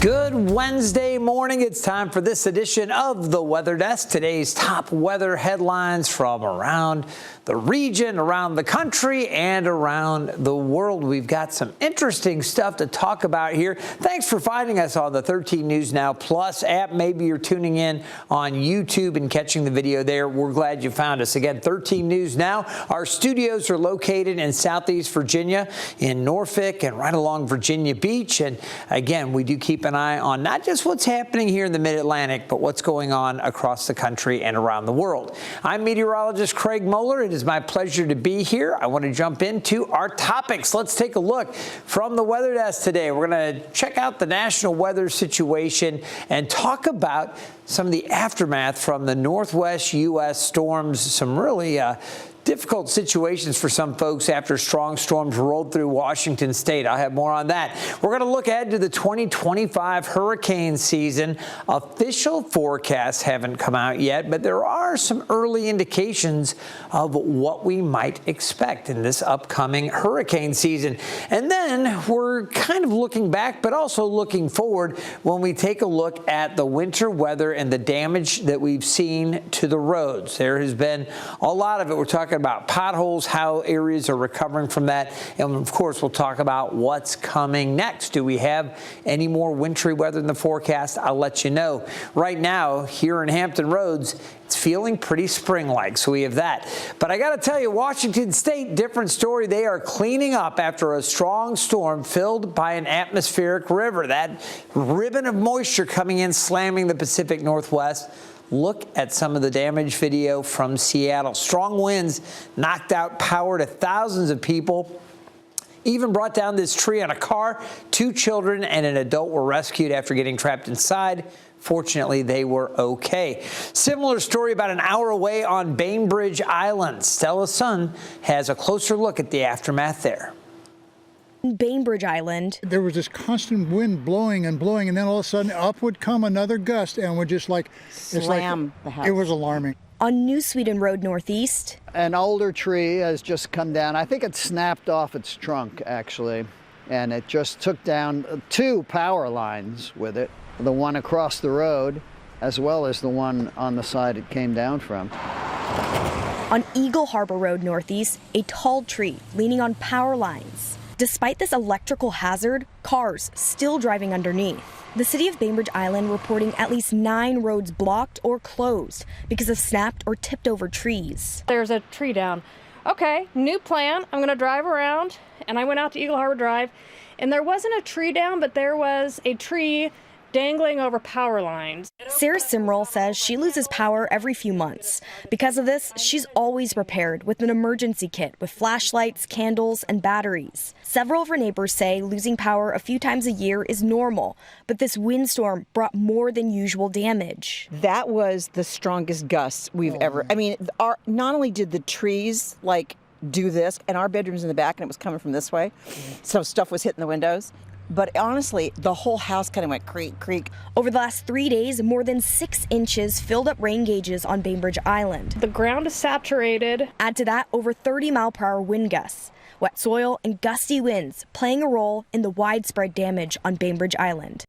Good Wednesday morning. It's time for this edition of the Weather Desk. Today's top weather headlines from around the region, around the country, and around the world. We've got some interesting stuff to talk about here. Thanks for finding us on the 13 News Now Plus app. Maybe you're tuning in on YouTube and catching the video there. We're glad you found us. Again, 13 News Now. Our studios are located in Southeast Virginia, in Norfolk, and right along Virginia Beach. And again, we do keep an eye on not just what's happening here in the Mid-Atlantic, but what's going on across the country and around the world. I'm meteorologist Craig Moeller. It is my pleasure to be here. I want to jump into our topics. Let's take a look from the Weather Desk today. We're going to check out the national weather situation and talk about some of the aftermath from the Northwest U.S. storms, some really difficult situations for some folks after strong storms rolled through Washington state. I'll have more on that. We're going to look ahead to the 2025 hurricane season. Official forecasts haven't come out yet, but there are some early indications of what we might expect in this upcoming hurricane season. And then we're kind of looking back, but also looking forward when we take a look at the winter weather and the damage that we've seen to the roads. There has been a lot of it. We're talking about potholes, how areas are recovering from that. And of course, we'll talk about what's coming next. Do we have any more wintry weather in the forecast? I'll let you know. Right now, here in Hampton Roads, it's feeling pretty spring-like, so we have that. But I got to tell you, Washington State, different story. They are cleaning up after a strong storm filled by an atmospheric river. That ribbon of moisture coming in, slamming the Pacific Northwest. Look at some of the damage video from Seattle. Strong winds knocked out power to thousands of people. Even brought down this tree on a car. 2 children and an adult were rescued after getting trapped inside. Fortunately, they were okay. Similar story about an hour away on Bainbridge Island. Stella Sun has a closer look at the aftermath there. Bainbridge Island. There was this constant wind blowing and blowing, and then all of a sudden up would come another gust and would just slam the house. It was alarming. On New Sweden Road Northeast. An older tree has just come down. I think it snapped off its trunk, actually, and it just took down 2 power lines with it, the one across the road as well as the one on the side it came down from. On Eagle Harbor Road Northeast, a tall tree leaning on power lines. Despite this electrical hazard, cars still driving underneath. The city of Bainbridge Island reporting at least 9 roads blocked or closed because of snapped or tipped over trees. There's a tree down. Okay, new plan. I'm going to drive around, and I went out to Eagle Harbor Drive, and there wasn't a tree down, but there was a tree dangling over power lines. Sarah Simrell says she loses power every few months. Because of this, she's always prepared with an emergency kit with flashlights, candles, and batteries. Several of her neighbors say losing power a few times a year is normal, but this windstorm brought more than usual damage. That was the strongest gusts we've ever. I mean, not only did the trees do this, and our bedroom's in the back, and it was coming from this way, so stuff was hitting the windows. But honestly, the whole house kind of went creak, creak. Over the last 3 days, more than 6 inches filled up rain gauges on Bainbridge Island. The ground is saturated. Add to that over 30-mile-per-hour wind gusts. Wet soil and gusty winds playing a role in the widespread damage on Bainbridge Island.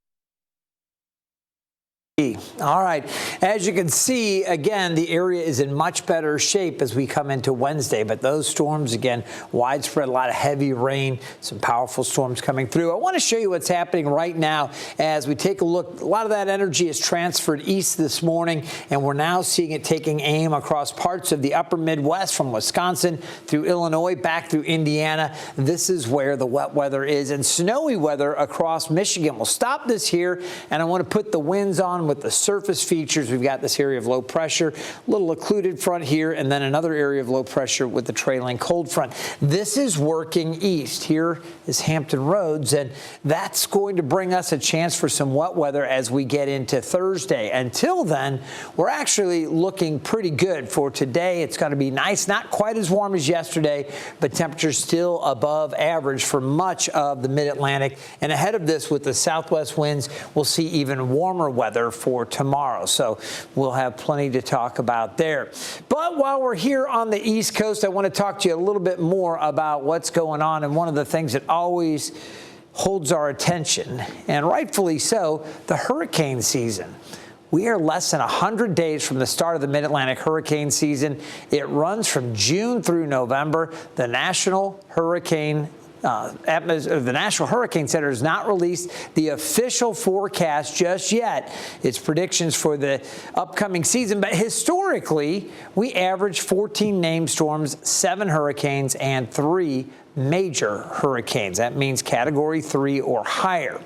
All right. As you can see, again, the area is in much better shape as we come into Wednesday. But those storms, again, widespread, a lot of heavy rain, some powerful storms coming through. I want to show you what's happening right now as we take a look. A lot of that energy is transferred east this morning, and we're now seeing it taking aim across parts of the upper Midwest from Wisconsin through Illinois back through Indiana. This is where the wet weather is, and snowy weather across Michigan. We'll stop this here, and I want to put the winds on with the surface features. We've got this area of low pressure, a little occluded front here, and then another area of low pressure with the trailing cold front. This is working east. Here is Hampton Roads, and that's going to bring us a chance for some wet weather as we get into Thursday. Until then, we're actually looking pretty good for today. It's going to be nice, not quite as warm as yesterday, but temperatures still above average for much of the mid-Atlantic. And ahead of this, with the southwest winds, we'll see even warmer weather for tomorrow. So we'll have plenty to talk about there. But while we're here on the East Coast, I want to talk to you a little bit more about what's going on. And one of the things that always holds our attention, and rightfully so, the hurricane season. We are less than 100 days from the start of the Mid-Atlantic hurricane season. It runs from June through November. The National Hurricane Center has not released the official forecast just yet. It's predictions for the upcoming season, but historically, we average 14 named storms, 7 hurricanes, and 3 major hurricanes. That means Category 3 or higher.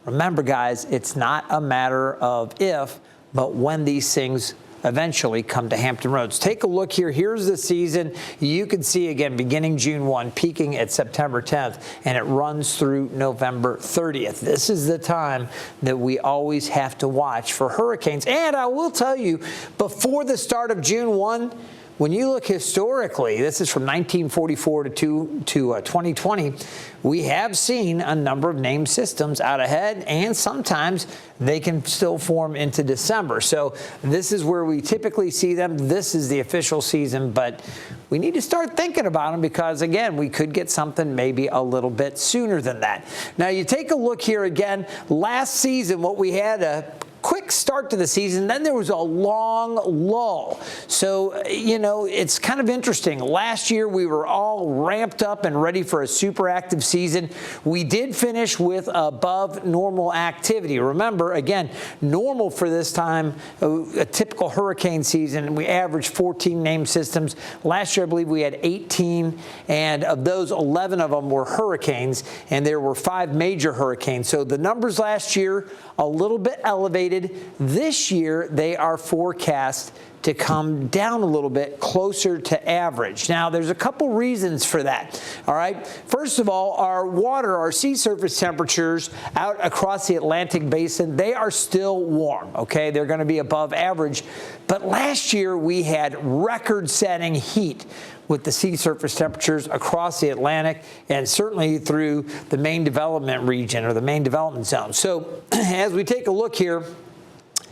Remember, guys, it's not a matter of if, but when these things eventually come to Hampton Roads. Take a look here. Here's the season. You can see, again, beginning June 1, peaking at September 10th, and it runs through November 30th. This is the time that we always have to watch for hurricanes. And I will tell you, before the start of June 1, when you look historically, this is from 1944 to 2020, we have seen a number of named systems out ahead, and sometimes they can still form into December. So this is where we typically see them. This is the official season, but we need to start thinking about them because, again, we could get something maybe a little bit sooner than that. Now, you take a look here again. Last season, what we had a quick start to the season, then there was a long lull. So, it's kind of interesting. Last year, we were all ramped up and ready for a super active season. We did finish with above normal activity. Remember, again, normal for this time, a typical hurricane season, we averaged 14 named systems. Last year, I believe we had 18, and of those, 11 of them were hurricanes, and there were 5 major hurricanes. So the numbers last year, a little bit elevated. This year, they are forecast to come down a little bit closer to average. Now, there's a couple reasons for that, all right? First of all, our sea surface temperatures out across the Atlantic basin, they are still warm, okay? They're going to be above average. But last year, we had record-setting heat with the sea surface temperatures across the Atlantic and certainly through the main development region or the main development zone. So as we take a look here,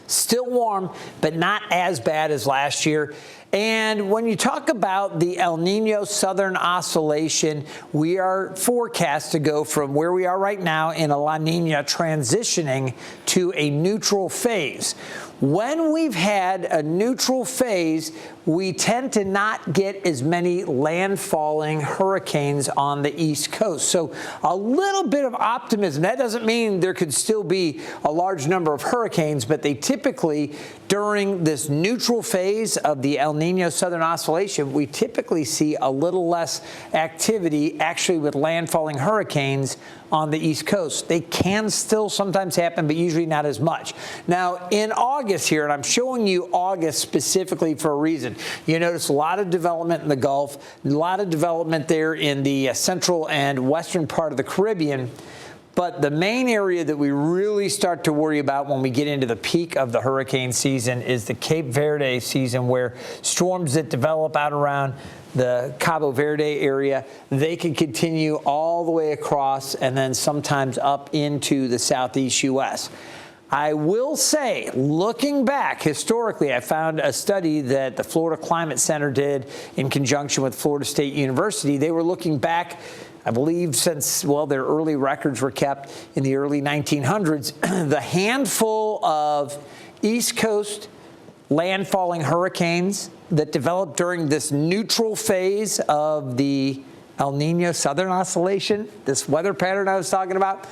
still warm, but not as bad as last year. And when you talk about the El Nino Southern Oscillation, we are forecast to go from where we are right now in a La Nina transitioning to a neutral phase. When we've had a neutral phase, we tend to not get as many landfalling hurricanes on the East Coast. So a little bit of optimism. That doesn't mean there could still be a large number of hurricanes, but they typically, during this neutral phase of the El Nino Southern Oscillation, we typically see a little less activity actually with landfalling hurricanes on the East Coast. They can still sometimes happen, but usually not as much. Now, in August here, and I'm showing you August specifically for a reason, you notice a lot of development in the Gulf, a lot of development there in the central and western part of the Caribbean. But the main area that we really start to worry about when we get into the peak of the hurricane season is the Cape Verde season, where storms that develop out around the Cabo Verde area, they can continue all the way across and then sometimes up into the southeast U.S. I will say, looking back historically, I found a study that the Florida Climate Center did in conjunction with Florida State University. They were looking back, I believe, since, well, their early records were kept in the early 1900s, the handful of East Coast landfalling hurricanes that developed during this neutral phase of the El Nino Southern Oscillation, this weather pattern I was talking about,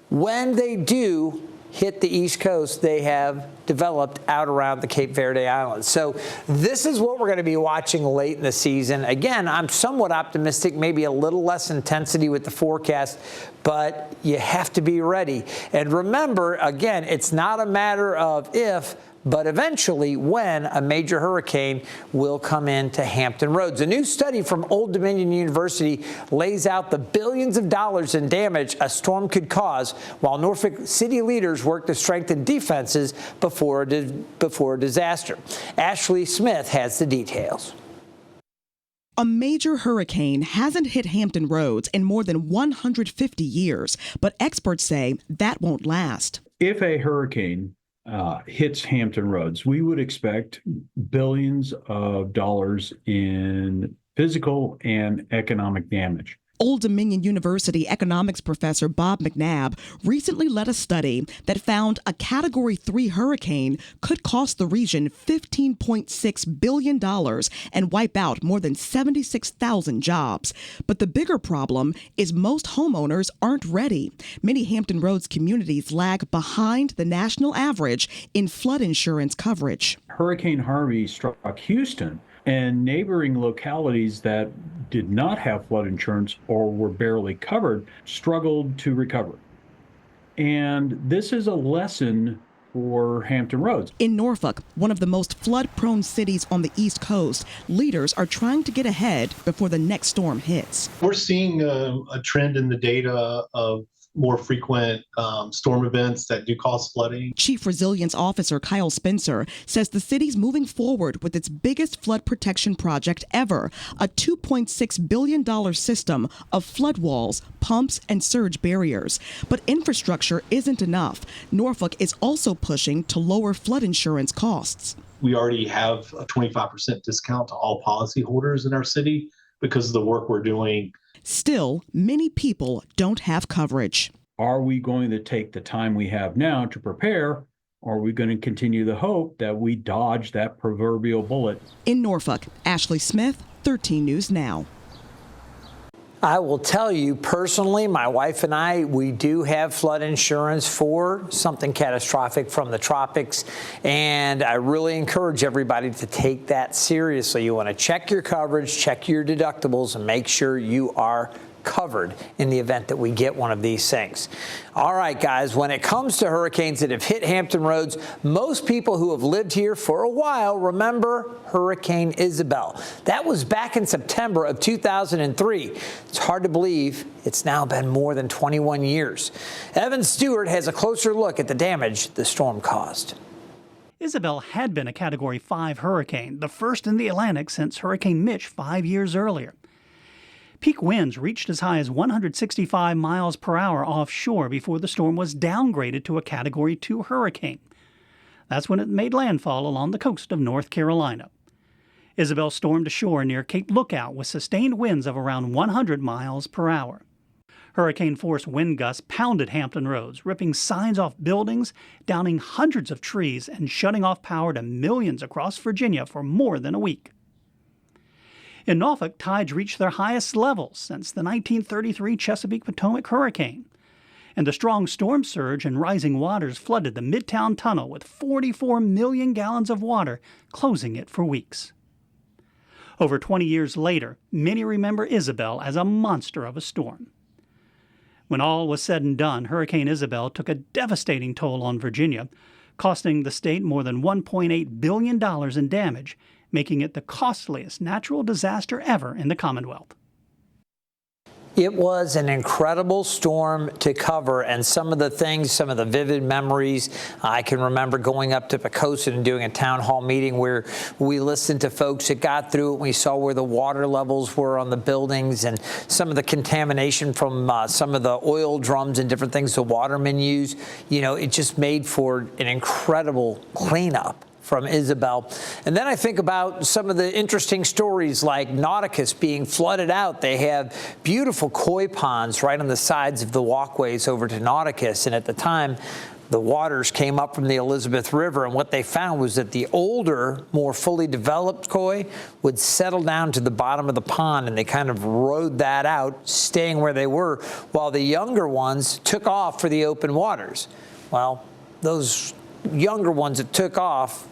when they do hit the East Coast, they have developed out around the Cape Verde Islands. So this is what we're going to be watching late in the season. Again, I'm somewhat optimistic, maybe a little less intensity with the forecast, but you have to be ready. And remember, again, it's not a matter of if, but eventually when a major hurricane will come into Hampton Roads. A new study from Old Dominion University lays out the billions of dollars in damage a storm could cause, while Norfolk city leaders work to strengthen defenses before a disaster. Ashley Smith has the details. A major hurricane hasn't hit Hampton Roads in more than 150 years, but experts say that won't last. If a hurricane hits Hampton Roads, we would expect billions of dollars in physical and economic damage. Old Dominion University economics professor Bob McNabb recently led a study that found a Category 3 hurricane could cost the region $15.6 billion and wipe out more than 76,000 jobs. But the bigger problem is most homeowners aren't ready. Many Hampton Roads communities lag behind the national average in flood insurance coverage. Hurricane Harvey struck Houston, and neighboring localities that did not have flood insurance or were barely covered struggled to recover. And this is a lesson for Hampton Roads. In Norfolk, one of the most flood-prone cities on the East Coast, leaders are trying to get ahead before the next storm hits. We're seeing a trend in the data of more frequent storm events that do cause flooding. Chief Resilience Officer Kyle Spencer says the city's moving forward with its biggest flood protection project ever, a $2.6 billion system of flood walls, pumps, and surge barriers. But infrastructure isn't enough. Norfolk is also pushing to lower flood insurance costs. We already have a 25% discount to all policyholders in our city because of the work we're doing. Still, many people don't have coverage. Are we going to take the time we have now to prepare, or are we going to continue the hope that we dodge that proverbial bullet? In Norfolk, Ashley Smith, 13 News Now. I will tell you personally, my wife and I, we do have flood insurance for something catastrophic from the tropics, and I really encourage everybody to take that seriously. You want to check your coverage, check your deductibles, and make sure you are covered in the event that we get one of these things. All right, guys, when it comes to hurricanes that have hit Hampton Roads, most people who have lived here for a while remember Hurricane Isabel. That was back in September of 2003. It's hard to believe it's now been more than 21 years. Evan Stewart has a closer look at the damage the storm caused. Isabel had been a Category 5 hurricane, the first in the Atlantic since Hurricane Mitch 5 years earlier. Peak winds reached as high as 165 miles per hour offshore before the storm was downgraded to a Category 2 hurricane. That's when it made landfall along the coast of North Carolina. Isabel stormed ashore near Cape Lookout with sustained winds of around 100 miles per hour. Hurricane-force wind gusts pounded Hampton Roads, ripping signs off buildings, downing hundreds of trees, and shutting off power to millions across Virginia for more than a week. In Norfolk, tides reached their highest levels since the 1933 Chesapeake-Potomac hurricane, and the strong storm surge and rising waters flooded the Midtown Tunnel with 44 million gallons of water, closing it for weeks. Over 20 years later, many remember Isabel as a monster of a storm. When all was said and done, Hurricane Isabel took a devastating toll on Virginia, costing the state more than $1.8 billion in damage, making it the costliest natural disaster ever in the Commonwealth. It was an incredible storm to cover, and some of the things, some of the vivid memories, I can remember going up to Pocosin and doing a town hall meeting where we listened to folks that got through it. We saw where the water levels were on the buildings and some of the contamination from some of the oil drums and different things the watermen use. You know, it just made for an incredible cleanup from Isabel. And then I think about some of the interesting stories like Nauticus being flooded out. They have beautiful koi ponds right on the sides of the walkways over to Nauticus. And at the time, the waters came up from the Elizabeth River, and what they found was that the older, more fully developed koi would settle down to the bottom of the pond, and they kind of rode that out, staying where they were, while the younger ones took off for the open waters. Well, those younger ones that took off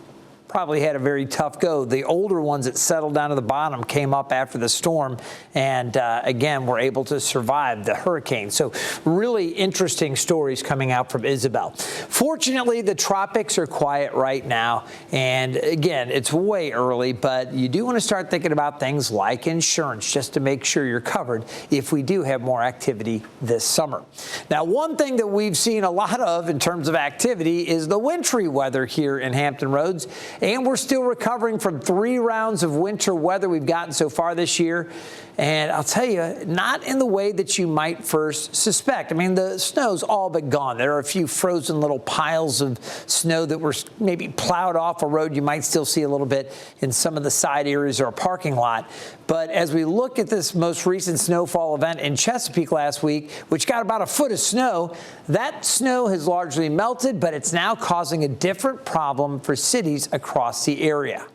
probably had a very tough go. The older ones that settled down to the bottom came up after the storm and again were able to survive the hurricane. So really interesting stories coming out from Isabel. Fortunately, the tropics are quiet right now, and again, it's way early, but you do want to start thinking about things like insurance just to make sure you're covered if we do have more activity this summer. Now, one thing that we've seen a lot of in terms of activity is the wintry weather here in Hampton Roads. And we're still recovering from 3 rounds of winter weather we've gotten so far this year. And I'll tell you, not in the way that you might first suspect. I mean, the snow's all but gone. There are a few frozen little piles of snow that were maybe plowed off a road. You might still see a little bit in some of the side areas or a parking lot. But as we look at this most recent snowfall event in Chesapeake last week, which got about a foot of snow, that snow has largely melted, but it's now causing a different problem for cities across the area.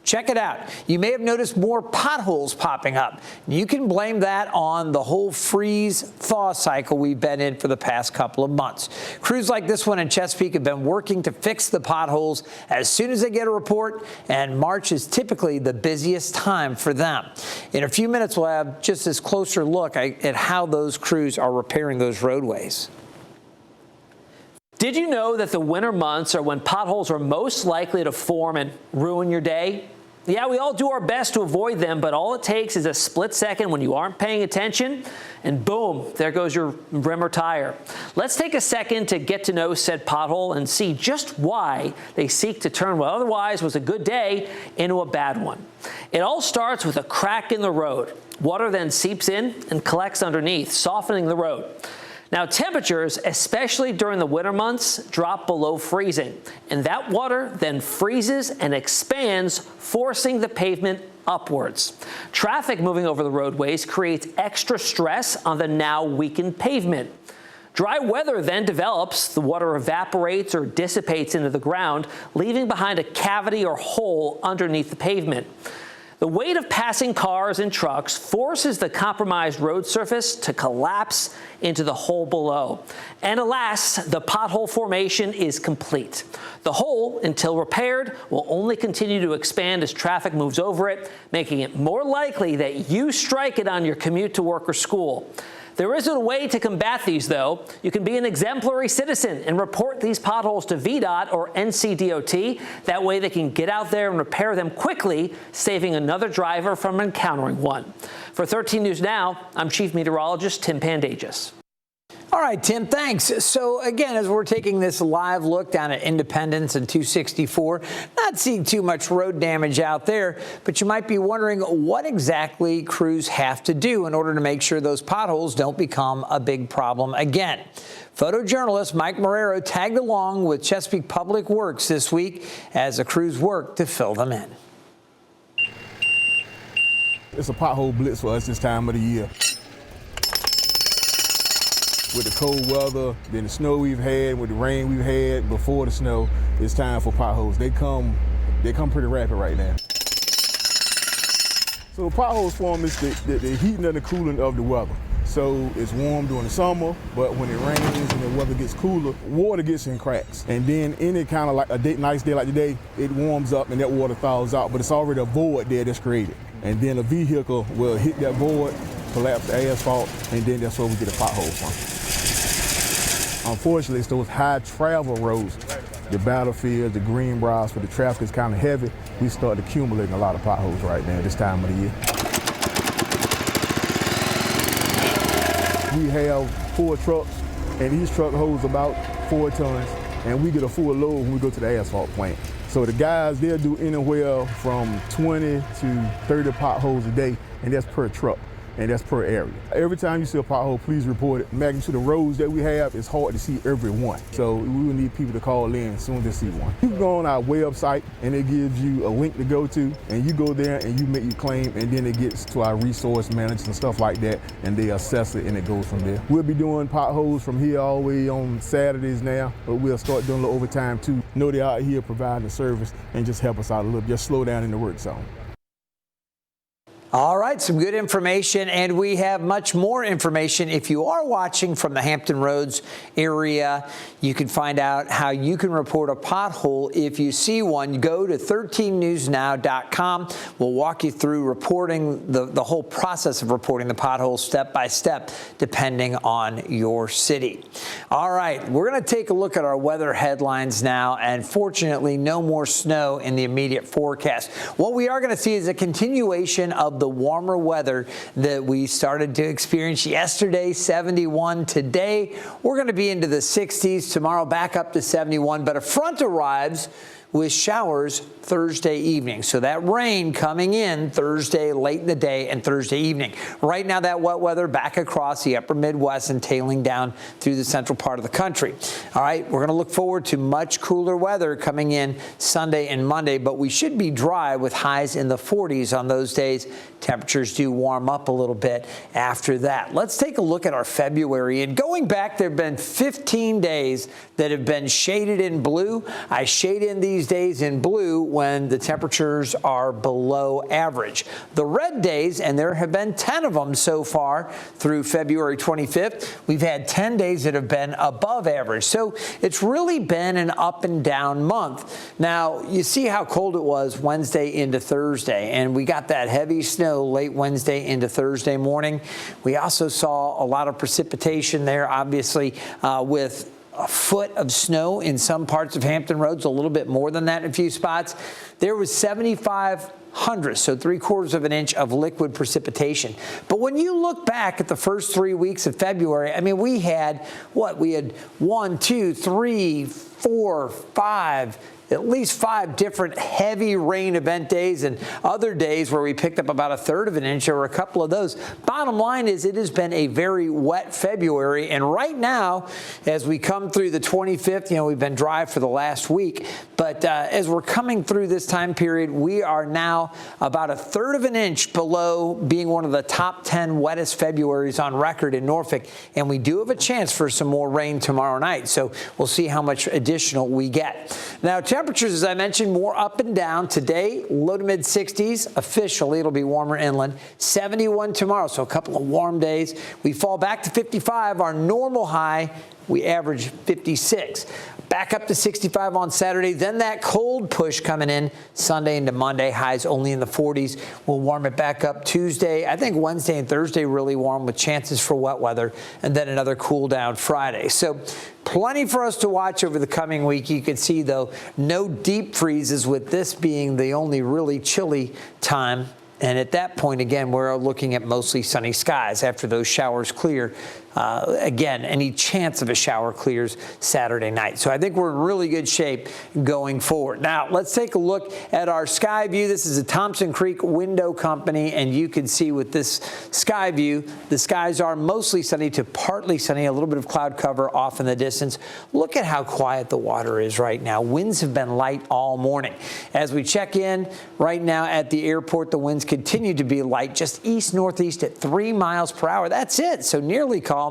Check it out. You may have noticed more potholes popping up. You can blame that on the whole freeze-thaw cycle we've been in for the past couple of months. Crews like this one in Chesapeake have been working to fix the potholes as soon as they get a report, and March is typically the busiest time for them. In a few minutes, we'll have just this closer look at how those crews are repairing those roadways. Did you know that the winter months are when potholes are most likely to form and ruin your day? Yeah, we all do our best to avoid them, but all it takes is a split second when you aren't paying attention, and boom, there goes your rim or tire. Let's take a second to get to know said pothole and see just why they seek to turn what otherwise was a good day into a bad one. It all starts with a crack in the road. Water then seeps in and collects underneath, softening the road. Now, temperatures, especially during the winter months, drop below freezing, and that water then freezes and expands, forcing the pavement upwards. Traffic moving over the roadways creates extra stress on the now weakened pavement. Dry weather then develops, the water evaporates or dissipates into the ground, leaving behind a cavity or hole underneath the pavement. The weight of passing cars and trucks forces the compromised road surface to collapse into the hole below. And alas, the pothole formation is complete. The hole, until repaired, will only continue to expand as traffic moves over it, making it more likely that you strike it on your commute to work or school. There isn't a way to combat these, though. You can be an exemplary citizen and report these potholes to VDOT or NCDOT. That way they can get out there and repair them quickly, saving another driver from encountering one. For 13 News Now, I'm Chief Meteorologist Tim Pandages. All right, Tim, thanks. So again, as we're taking this live look down at Independence and 264, not seeing too much road damage out there, but you might be wondering what exactly crews have to do in order to make sure those potholes don't become a big problem again. Photojournalist Mike Marrero tagged along with Chesapeake Public Works this week as the crews work to fill them in. It's a pothole blitz for us this time of the year. With the cold weather, then the snow we've had, with the rain we've had before the snow, it's time for potholes. They come pretty rapid right now. So potholes form is the heating and the cooling of the weather. So it's warm during the summer, but when it rains and the weather gets cooler, water gets in cracks. And then any kind of like nice day like today, it warms up and that water thaws out, but it's already a void there that's created. And then a vehicle will hit that void, collapse the asphalt, and then that's where we get a pothole from. Unfortunately, it's those high travel roads, the battlefield, the Greenbriers, where the traffic is kind of heavy, we start accumulating a lot of potholes right now this time of the year. We have 4 trucks, and each truck holds about 4 tons, and we get a full load when we go to the asphalt plant. So the guys, they'll do anywhere from 20 to 30 potholes a day, and that's per truck. And that's per area. Every time you see a pothole, please report it. Magnitude of roads that we have, it's hard to see every one. So we will need people to call in as soon as they see one. You can go on our website and it gives you a link to go to, and you go there and you make your claim, and then it gets to our resource managers and stuff like that, and they assess it and it goes from there. We'll be doing potholes from here all the way on Saturdays now, but we'll start doing a little overtime too. Know they're out here providing the service and just help us out a little, just slow down in the work zone. All right, some good information, and we have much more information. If you are watching from the Hampton Roads area, you can find out how you can report a pothole if you see one. Go to 13newsnow.com. We'll walk you through reporting the whole process of reporting the pothole step by step, depending on your city. All right, we're going to take a look at our weather headlines now, and fortunately, no more snow in the immediate forecast. What we are going to see is a continuation of the warmer weather that we started to experience yesterday, 71 today. We're going to be into the 60s tomorrow, back up to 71, but a front arrives with showers Thursday evening. So that rain coming in Thursday late in the day and Thursday evening. Right now, that wet weather back across the upper Midwest and tailing down through the central part of the country. All right, we're going to look forward to much cooler weather coming in Sunday and Monday, but we should be dry with highs in the 40s on those days. Temperatures do warm up a little bit after that. Let's take a look at our February. And going back, there have been 15 days that have been shaded in blue. I shade in these days in blue when the temperatures are below average. The red days, and there have been 10 of them so far through February 25th, we've had 10 days that have been above average. So it's really been an up and down month. Now, you see how cold it was Wednesday into Thursday, and we got that heavy snow late Wednesday into Thursday morning. We also saw a lot of precipitation there, obviously, with a foot of snow in some parts of Hampton Roads, a little bit more than that in a few spots. There was 7,500, so 3/4 of an inch of liquid precipitation. But when you look back at the first 3 weeks of February, I mean, we had what? We had 1, 2, 3, 4, 5, at least 5 different heavy rain event days and other days where we picked up about 1/3 of an inch. There were a couple of those. Bottom line is it has been a very wet February. And right now, as we come through the 25th, you know, we've been dry for the last week. But as we're coming through this time period, we are now about 1/3 of an inch below being one of the top 10 wettest Februaries on record in Norfolk. And we do have a chance for some more rain tomorrow night. So we'll see how much additional we get. Now, temperatures, as I mentioned, more up and down. Today, low to mid 60s. Officially, it'll be warmer inland. 71 tomorrow, so a couple of warm days. We fall back to 55. Our normal high, we average 56. Back up to 65 on Saturday. Then that cold push coming in Sunday into Monday. Highs only in the 40s. We'll warm it back up Tuesday. I think Wednesday and Thursday really warm with chances for wet weather. And then another cool down Friday. So plenty for us to watch over the coming week. You can see, though, no deep freezes, with this being the only really chilly time. And at that point, again, we're looking at mostly sunny skies after those showers clear. Again, any chance of a shower clears Saturday night. So I think we're in really good shape going forward. Now, let's take a look at our sky view. This is a Thompson Creek Window Company, and you can see with this sky view, the skies are mostly sunny to partly sunny, a little bit of cloud cover off in the distance. Look at how quiet the water is right now. Winds have been light all morning. As we check in right now at the airport, the winds continue to be light, just east-northeast at 3 miles per hour. That's it, so nearly calm.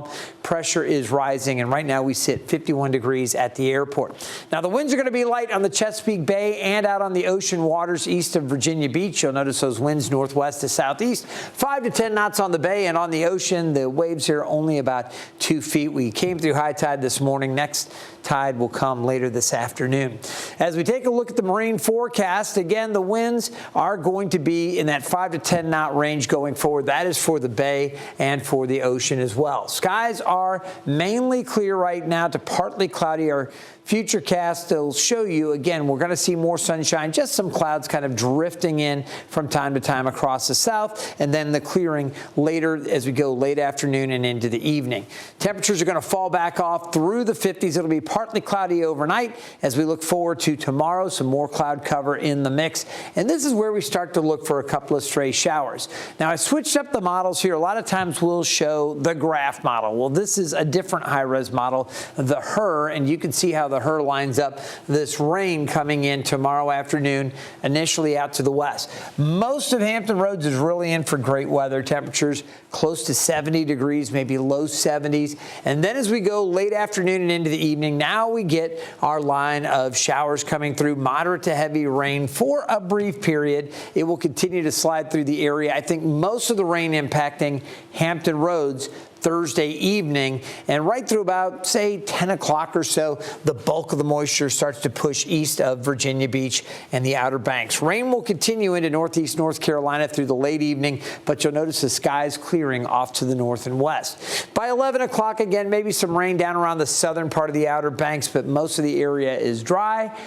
Pressure is rising, and right now we sit 51 degrees at the airport. Now, the winds are going to be light on the Chesapeake Bay and out on the ocean waters east of Virginia Beach. You'll notice those winds northwest to southeast, 5 to 10 knots on the bay, and on the ocean, the waves here only about 2 feet. We came through high tide this morning. Next tide will come later this afternoon. As we take a look at the marine forecast, again, the winds are going to be in that 5 to 10 knot range going forward. That is for the bay and for the ocean as well. Skies are mainly clear right now to partly cloudy. Our future cast will show you, again, we're going to see more sunshine, just some clouds kind of drifting in from time to time across the south, and then the clearing later as we go late afternoon and into the evening. Temperatures are going to fall back off through the 50s. It'll be partly cloudy overnight as we look forward to tomorrow, some more cloud cover in the mix. And this is where we start to look for a couple of stray showers. Now, I switched up the models here. A lot of times we'll show the graph model. Well, this is a different high-res model, the HER, and you can see how the HER lines up this rain coming in tomorrow afternoon, initially out to the west. Most of Hampton Roads is really in for great weather. Temperatures close to 70 degrees, maybe low 70s. And then as we go late afternoon and into the evening, now we get our line of showers coming through, moderate to heavy rain for a brief period. It will continue to slide through the area. I think most of the rain impacting Hampton Roads Thursday evening, and right through about, say, 10 o'clock or so, the bulk of the moisture starts to push east of Virginia Beach and the Outer Banks. Rain will continue into northeast North Carolina through the late evening, but you'll notice the skies clearing off to the north and west. By 11 o'clock, again, maybe some rain down around the southern part of the Outer Banks, but most of the area is dry.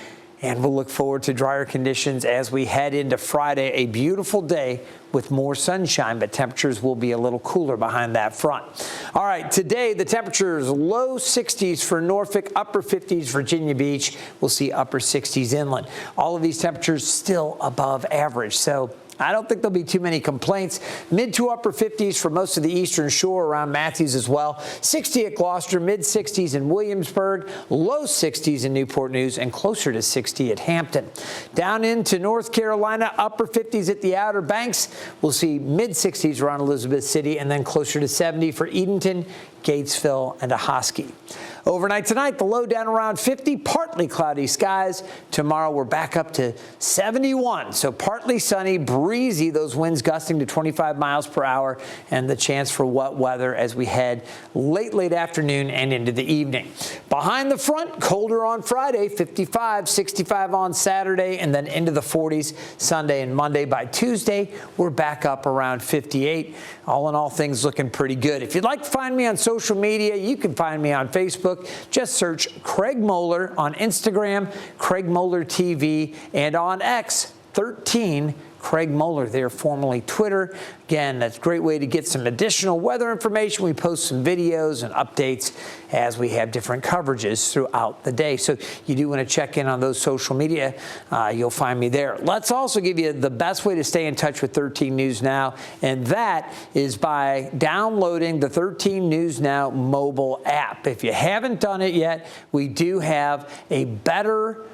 And we'll look forward to drier conditions as we head into Friday. A beautiful day with more sunshine, but temperatures will be a little cooler behind that front. All right, today the temperatures low 60s for Norfolk, upper 50s Virginia Beach. We'll see upper 60s inland. All of these temperatures still above average. So I don't think there'll be too many complaints. Mid to upper 50s for most of the eastern shore around Matthews as well. 60 at Gloucester, mid 60s in Williamsburg, low 60s in Newport News, and closer to 60 at Hampton. Down into North Carolina, upper 50s at the Outer Banks. We'll see mid 60s around Elizabeth City, and then closer to 70 for Edenton, Gatesville, and Ahoskie. Overnight tonight, the low down around 50, partly cloudy skies. Tomorrow, we're back up to 71, so partly sunny, breezy, those winds gusting to 25 miles per hour, and the chance for wet weather as we head late afternoon and into the evening. Behind the front, colder on Friday, 55, 65 on Saturday, and then into the 40s Sunday and Monday. By Tuesday, we're back up around 58. All in all, things looking pretty good. If you'd like to find me on social media, you can find me on Facebook. Just search Craig Moeller on Instagram, Craig Moeller TV, and on X, 13 Craig Moeller there, formerly Twitter. Again, that's a great way to get some additional weather information. We post some videos and updates as we have different coverages throughout the day. So you do want to check in on those social media. You'll find me there. Let's also give you the best way to stay in touch with 13 News Now, and that is by downloading the 13 News Now mobile app. If you haven't done it yet, we do have a better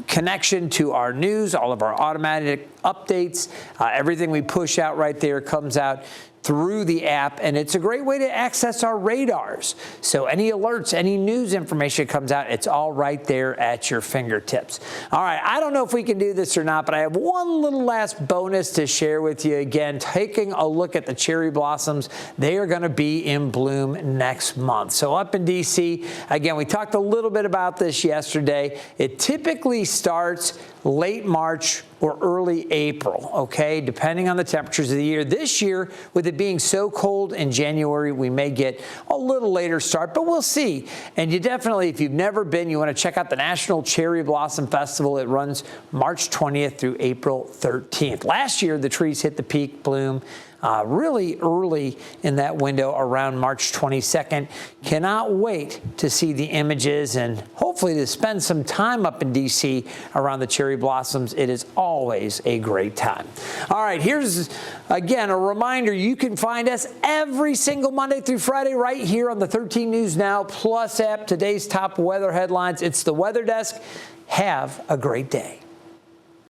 connection to our news, all of our automatic updates. Everything we push out right there comes out through the app, and it's a great way to access our radars. So any alerts, any news information comes out, it's all right there at your fingertips. All right, I don't know if we can do this or not, but I have one little last bonus to share with you. Again, taking a look at the cherry blossoms. They are going to be in bloom next month. So up in D.C., again, we talked a little bit about this yesterday. It typically starts late March or early April, okay, depending on the temperatures of the year. This year, with it being so cold in January, we may get a little later start, but we'll see. And you definitely, if you've never been, you want to check out the National Cherry Blossom Festival. It runs March 20th through April 13th. Last year, the trees hit the peak bloom really early in that window around March 22nd. Cannot wait to see the images and hopefully to spend some time up in D.C. around the cherry blossoms. It is always a great time. All right, here's again a reminder. You can find us every single Monday through Friday right here on the 13 News Now Plus app. Today's top weather headlines. It's the Weather Desk. Have a great day.